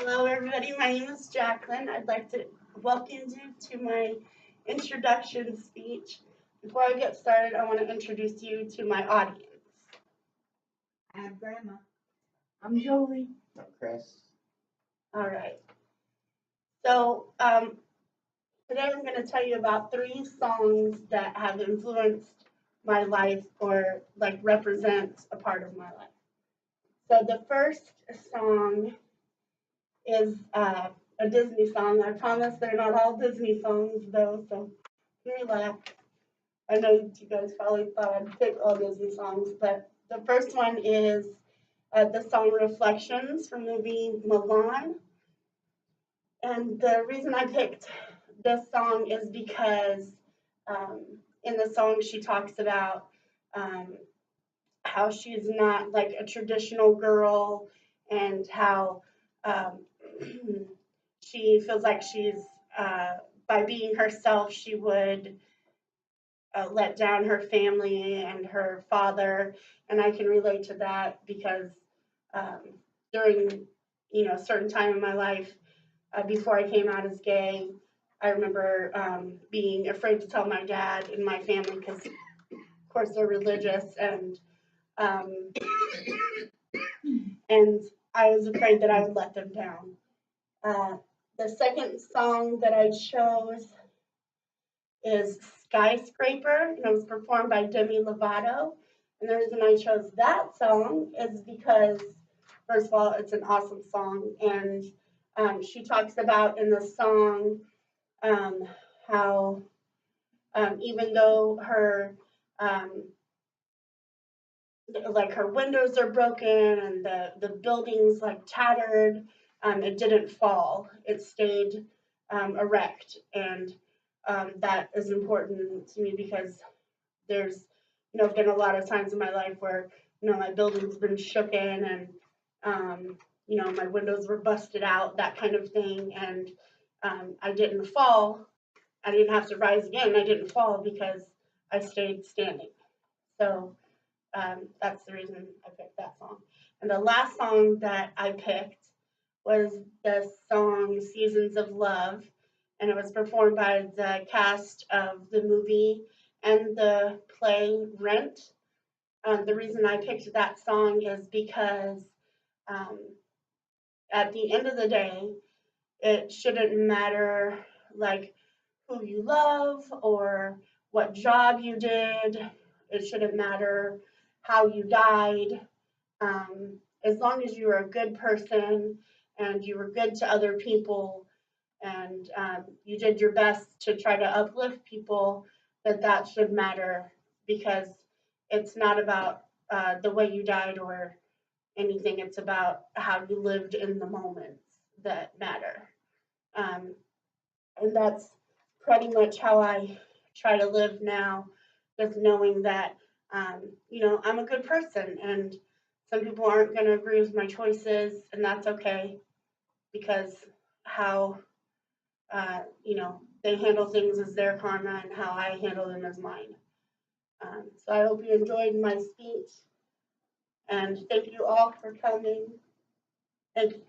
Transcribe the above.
Hello, everybody. My name is Jacqueline. I'd like to welcome you to my introduction speech. Before I get started, I want to introduce you to my audience. I'm Grandma. I'm Jolie. I'm Chris. All right. So today I'm going to tell you about 3 songs that have influenced my life or represent a part of my life. So the first song is a Disney song. I promise they're not all Disney songs though, so relax. I know you guys probably thought I'd pick all Disney songs, but the first one is the song Reflections from the movie Mulan. And the reason I picked this song is because in the song she talks about um, how she's not like a traditional girl and how um, she feels like by being herself, she would let down her family and her father. And I can relate to that because um, during, a certain time in my life, before I came out as gay, I remember being afraid to tell my dad and my family because, of course, they're religious, um, and I was afraid that I would let them down. Uh, the second song that I chose is Skyscraper, and it was performed by Demi Lovato. And the reason I chose that song is because, first of all, it's an awesome song, and she talks about in the song um, how even though um, her windows are broken and the building's like tattered, it didn't fall. It stayed erect, and that is important to me because there's been a lot of times in my life where my building's been shooken and my windows were busted out, that kind of thing, and I didn't fall. I didn't have to rise again. I didn't fall because I stayed standing. So that's the reason I picked that song. And the last song that I picked was the song Seasons of Love, and it was performed by the cast of the movie and the play Rent. The reason I picked that song is because um, at the end of the day, it shouldn't matter like who you love or what job you did. It shouldn't matter how you died. As long as you were a good person and you were good to other people and you did your best to try to uplift people, that should matter because it's not about the way you died or anything. It's about how you lived in the moments that matter. Um, and that's pretty much how I try to live now, just knowing that, I'm a good person and some people aren't going to agree with my choices, and that's okay because how, they handle things is their karma and how I handle them is mine. So I hope you enjoyed my speech and thank you all for coming. Thank you.